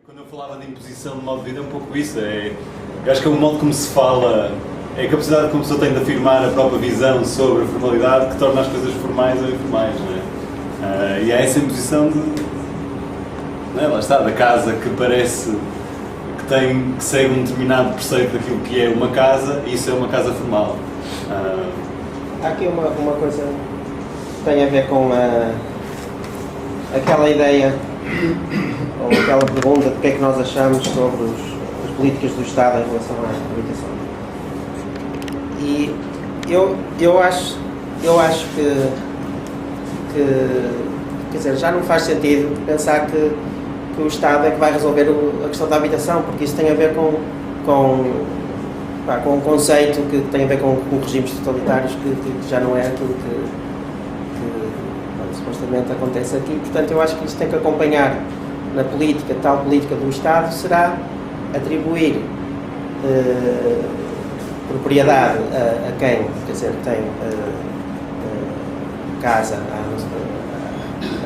Quando eu falava de imposição de modo de vida é um pouco isso, eu acho que é o modo como se fala, é a capacidade que uma pessoa tem de afirmar a própria visão sobre a formalidade que torna as coisas formais ou informais, não é? E há essa imposição de, não é? Lá está, da casa que parece que segue um determinado preceito daquilo que é uma casa, e isso é uma casa formal. Há aqui uma coisa que tem a ver com aquela ideia ou aquela pergunta de que é que nós achamos sobre as políticas do Estado em relação à habitação. E eu acho que quer dizer, já não faz sentido pensar que o Estado é que vai resolver a questão da habitação, porque isso tem a ver com um conceito que tem a ver com regimes totalitários que já não é aquilo que supostamente acontece aqui. Portanto, eu acho que isto tem que acompanhar na política, tal política do Estado será atribuir propriedade a quem, quer dizer, tem casa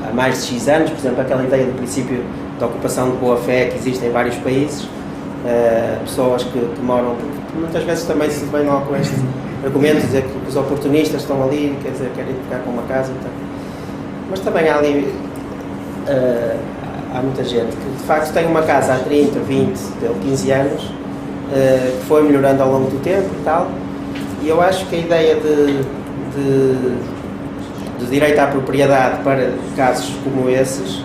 há mais de X anos, por exemplo, aquela ideia do princípio da ocupação de boa-fé que existe em vários países, pessoas que moram, porque muitas vezes também se vem logo com este argumento, dizer que os oportunistas estão ali, quer dizer, querem ficar com uma casa, então. Mas também há ali, há muita gente que de facto tem uma casa há 30, 20, 15 anos, que foi melhorando ao longo do tempo e tal, e eu acho que a ideia de direito à propriedade para casos como esses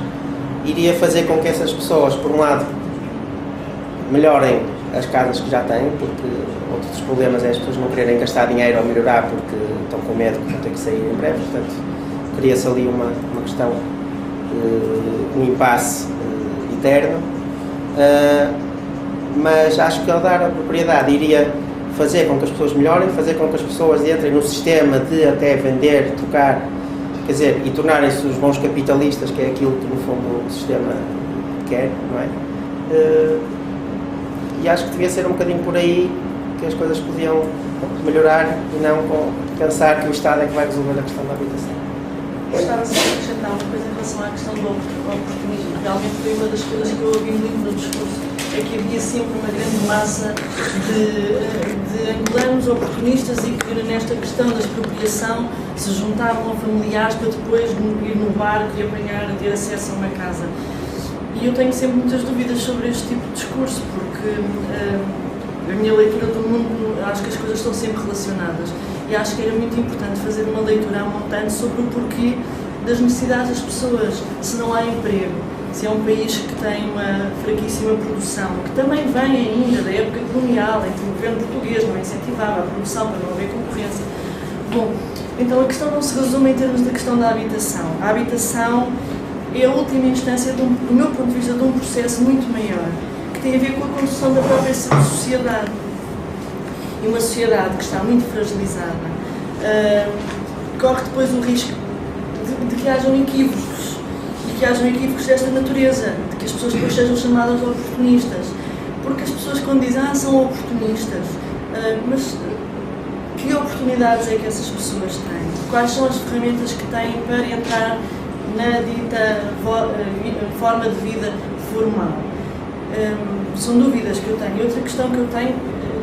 iria fazer com que essas pessoas, por um lado, melhorem as casas que já têm, porque outro dos problemas é as pessoas não quererem gastar dinheiro ou melhorar porque estão com medo que vão ter que sair em breve, portanto cria-se ali uma questão, um impasse eterno, mas acho que ao dar a propriedade iria fazer com que as pessoas melhorem, fazer com que as pessoas entrem no sistema de até vender, trocar, quer dizer, e tornarem-se os bons capitalistas, que é aquilo que no fundo o sistema quer, não é? E acho que devia ser um bocadinho por aí que as coisas podiam melhorar e não pensar que o Estado é que vai resolver a questão da habitação. Gostava de acrescentar uma coisa em relação à questão do oportunismo. Realmente foi uma das coisas que eu ouvi muito no discurso, é que havia sempre uma grande massa de angolanos oportunistas e que nesta questão da expropriação se juntavam a familiares para depois ir no barco e apanhar, ter acesso a uma casa. E eu tenho sempre muitas dúvidas sobre este tipo de discurso, porque a minha leitura do mundo, acho que as coisas estão sempre relacionadas. E acho que era muito importante fazer uma leitura a montante sobre o porquê das necessidades das pessoas, se não há emprego, se é um país que tem uma fraquíssima produção, que também vem ainda da época colonial, em que o governo português não incentivava a produção para não haver concorrência. Bom, então a questão não se resume em termos da questão da habitação. A habitação é a última instância, do meu ponto de vista, de um processo muito maior, que tem a ver com a construção da própria sociedade. E uma sociedade que está muito fragilizada corre depois o risco de que hajam equívocos, e que hajam equívocos desta natureza, de que as pessoas depois sejam chamadas oportunistas, porque as pessoas quando dizem são oportunistas, mas que oportunidades é que essas pessoas têm? Quais são as ferramentas que têm para entrar na dita forma de vida formal? São dúvidas que eu tenho. Outra questão que eu tenho,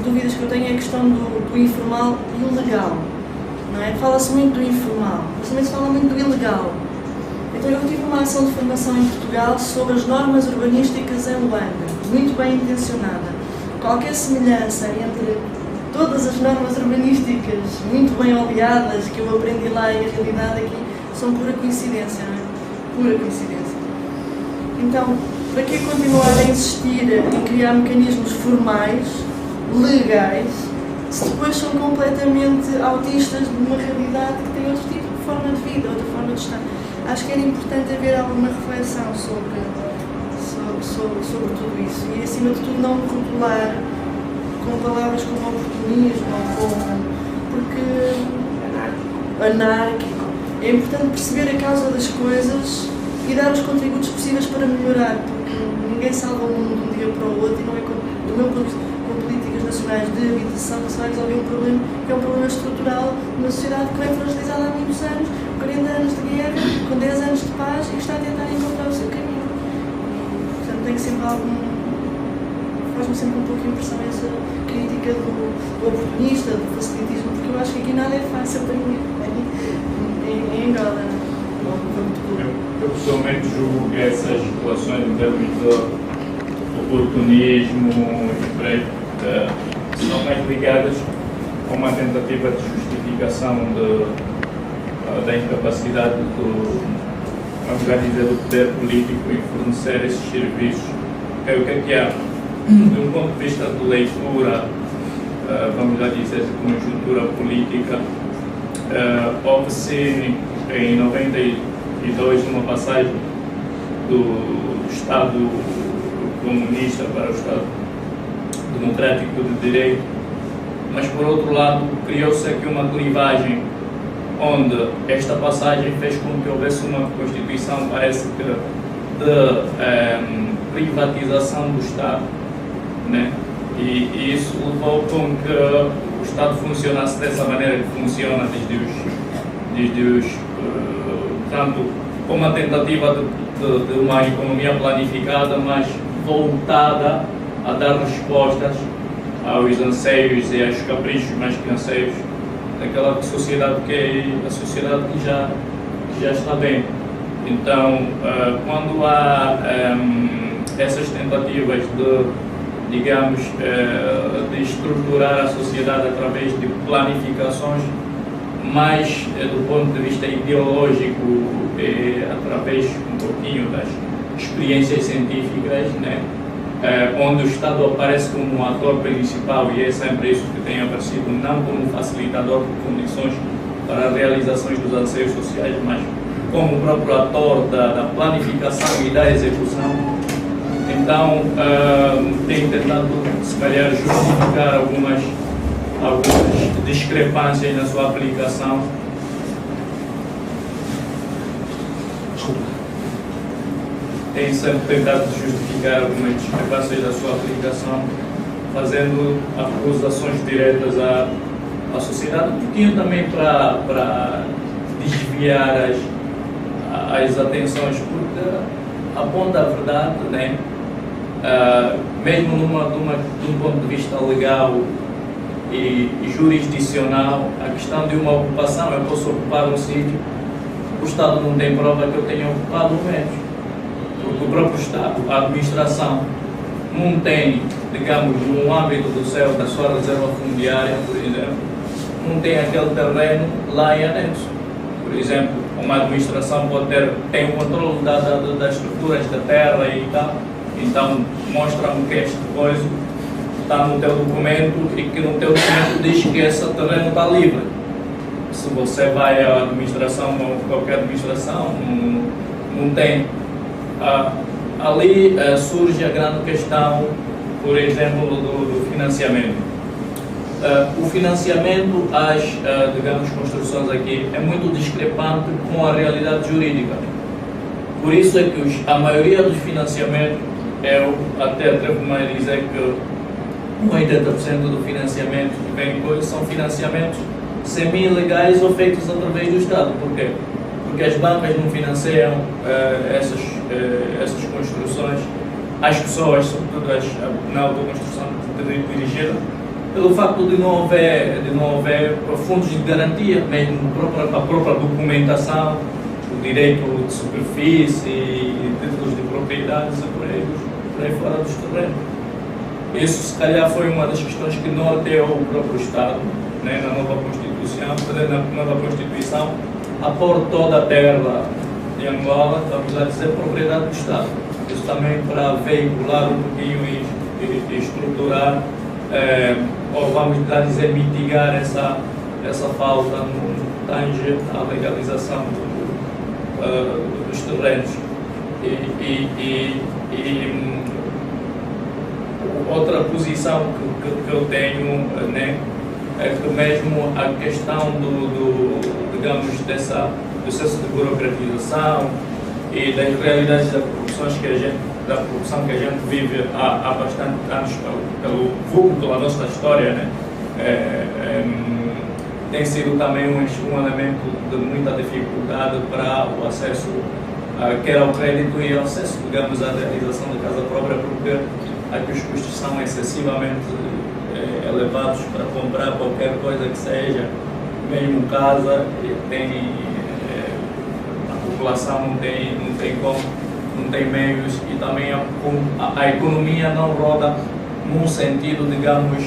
dúvidas que eu tenho é a questão do informal e o legal, não é? Fala-se muito do informal, mas também se fala muito do ilegal. Então eu tive uma ação de formação em Portugal sobre as normas urbanísticas em Luanda, muito bem intencionada. Qualquer semelhança entre todas as normas urbanísticas muito bem oleadas que eu aprendi lá e a realidade aqui são pura coincidência, não é? Pura coincidência. Então, para que continuar a insistir em criar mecanismos formais, legais, se depois são completamente autistas de uma realidade que tem outro tipo de forma de vida, outra forma de estar? Acho que era importante haver alguma reflexão sobre tudo isso e, acima de tudo, não rotular com palavras como oportunismo ou porque anárquico. É importante perceber a causa das coisas e dar os contributos possíveis para melhorar, porque ninguém salva o mundo de um dia para o outro e não é do meu ponto de vista com políticas nacionais de habitação que se vai resolver um problema que é um problema estrutural numa sociedade que vem fragilizada há muitos anos, 40 anos de guerra, com 10 anos de paz e que está a tentar encontrar o seu caminho. Portanto, tenho sempre faz-me sempre um pouco de impressão essa crítica do oportunista, do facilitismo, porque eu acho que aqui nada é fácil para mim, em Angola. Eu pessoalmente julgo que essas situações em termos de oportunismo são mais ligadas a uma tentativa de justificação da incapacidade do poder político em fornecer esses serviços. O que é há? De um ponto de vista de leitura, vamos lá dizer, de conjuntura política, houve-se em 92 uma passagem do Estado comunista para o Estado democrático de direito, mas por outro lado criou-se aqui uma clivagem onde esta passagem fez com que houvesse uma Constituição, parece que, de privatização do Estado, né? E isso levou com que o Estado funcionasse dessa maneira que funciona tanto com uma tentativa de uma economia planificada, mas voltada a dar respostas aos anseios e aos caprichos mais que anseios daquela sociedade que é a sociedade que já está bem. Então, quando há essas tentativas digamos, de estruturar a sociedade através de planificações, mais do ponto de vista ideológico, através um pouquinho das experiências científicas, né? Onde o Estado aparece como um ator principal, e é sempre isso que tem aparecido, não como um facilitador de condições para a realização dos anseios sociais, mas como o próprio ator da planificação e da execução. Então, tem tentado, se calhar, justificar algumas discrepâncias na sua aplicação. Tem sempre tentado justificar algumas discrepâncias da sua aplicação, fazendo acusações diretas à sociedade, um pouquinho também para desviar as atenções, porque aponta a verdade, né? Mesmo de um ponto de vista legal e jurisdicional, a questão de uma ocupação, eu posso ocupar um sítio, o Estado não tem prova que eu tenha ocupado o mesmo, porque o próprio Estado, a administração, não tem, digamos, no âmbito da sua reserva fundiária, por exemplo, não tem aquele terreno lá em anexo. Por exemplo, uma administração tem o controle das estruturas da terra e tal, então mostra-me que esta coisa está no teu documento e que no teu documento diz que esse terreno está livre. Se você vai à administração, ou qualquer administração, não tem. Ali surge a grande questão, por exemplo, do financiamento. O financiamento às, digamos, construções aqui é muito discrepante com a realidade jurídica. Por isso é que a maioria dos financiamentos, eu até atrevo-me a dizer que 80% do financiamento que vem depois são financiamentos semi-legais ou feitos através do Estado. Por quê? Porque as bancas não financiam essas construções às pessoas, sobretudo na autoconstrução dirigida, pelo facto de não haver fundos de garantia, mesmo a própria documentação, o direito de superfície, títulos de propriedade, por aí fora dos terrenos. Isso, se calhar, foi uma das questões que norteou o próprio Estado, né, na nova Constituição, a pôr toda a terra de Angola, vamos a dizer, propriedade do Estado. Isso também para veicular um pouquinho e estruturar, ou vamos lá dizer, mitigar essa falta no tange à legalização dos terrenos. Outra posição que eu tenho, né, é que mesmo a questão digamos, do processo de burocratização e das realidades da corrupção que a gente vive há bastante anos pelo vulgo da nossa história, né, tem sido também um elemento de muita dificuldade para o acesso quer ao crédito e ao acesso, digamos, à realização da casa própria, porque aqui os custos são excessivamente elevados para comprar qualquer coisa que seja, mesmo casa, a população não tem meios e também a economia não roda num sentido, digamos,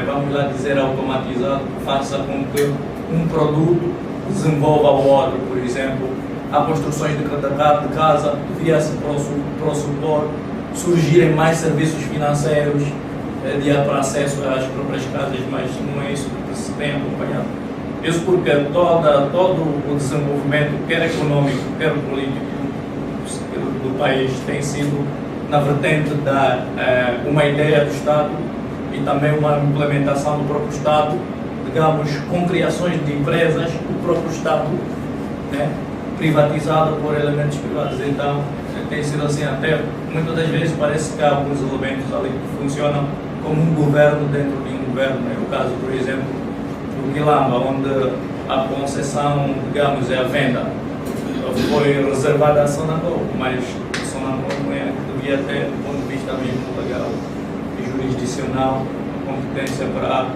vamos lá dizer, automatizado, que faça com que um produto desenvolva o outro. Por exemplo, há construções de casa, devia-se pressupor surgirem mais serviços financeiros para acesso às próprias casas, mas não é isso que se tem acompanhado. Isso porque todo o desenvolvimento, quer econômico, quer político, do país tem sido na vertente da uma ideia do Estado e também uma implementação do próprio Estado, digamos, com criações de empresas, o próprio Estado, né, privatizado por elementos privados. Então, tem sido assim até, muitas das vezes parece que há alguns elementos ali que funcionam como um governo dentro de um governo. É o caso, por exemplo, do Quilamba, onde a concessão, digamos, é a venda. Foi reservada à Sonangol, mas a Sonangol não é que devia ter, do ponto de vista mesmo legal e jurisdicional, competência para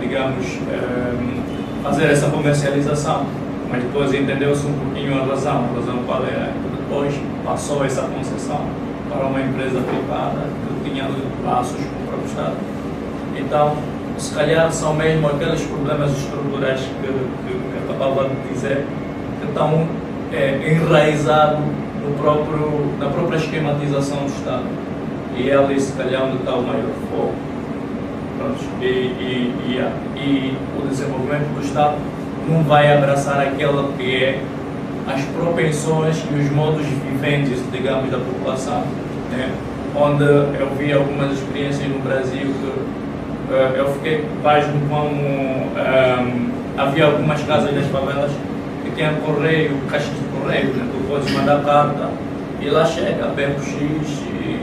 digamos, fazer essa comercialização. Mas depois entendeu-se um pouquinho a razão qual era. Depois passou essa concessão para uma empresa privada que tinha laços com o próprio Estado. Então, se calhar são mesmo aqueles problemas estruturais que eu acabava de dizer, que estão enraizados na própria esquematização do Estado. E é ali, se calhar, onde está o maior foco. E o desenvolvimento do Estado não vai abraçar aquela que é as propensões e os modos viventes, digamos, da população, né? Onde eu vi algumas experiências no Brasil que eu fiquei pasmo como havia algumas casas das favelas que tinham correio, caixas de correio, né? Tu podes mandar carta e lá chega, Beco X e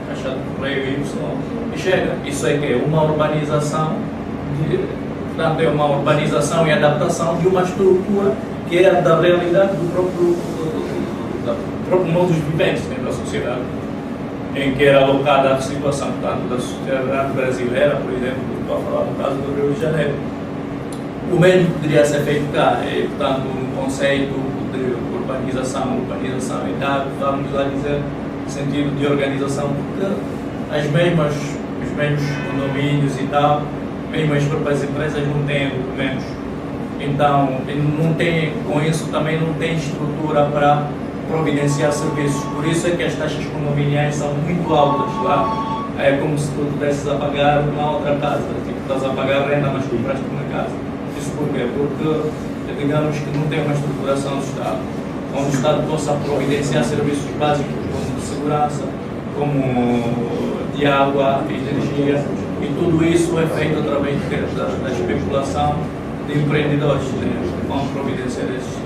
caixa de correio Y e chega. Isso é que é uma urbanização, portanto é uma urbanização e adaptação de uma estrutura que é da realidade do próprio modo de vivência da sociedade, em que era alocada a situação, tanto da sociedade brasileira, por exemplo, estou a falar no caso do Rio de Janeiro. O mesmo poderia ser feito cá, portanto, um conceito de urbanização e dado, vamos lá dizer, sentido de organização, porque os mesmos condomínios e tal, mesmo as próprias empresas não têm documentos. Então, não tem, com isso também não tem estrutura para providenciar serviços. Por isso é que as taxas condominiais são muito altas lá. É como se tu estivesses a pagar uma outra casa. Tipo, estás a pagar renda, mas compraste uma casa. Isso por quê? Porque, digamos que não tem uma estruturação do Estado, onde o Estado possa providenciar serviços básicos como de segurança, como de água, de energia, e tudo isso é feito através da especulação de empreendedores, que vão providenciar esses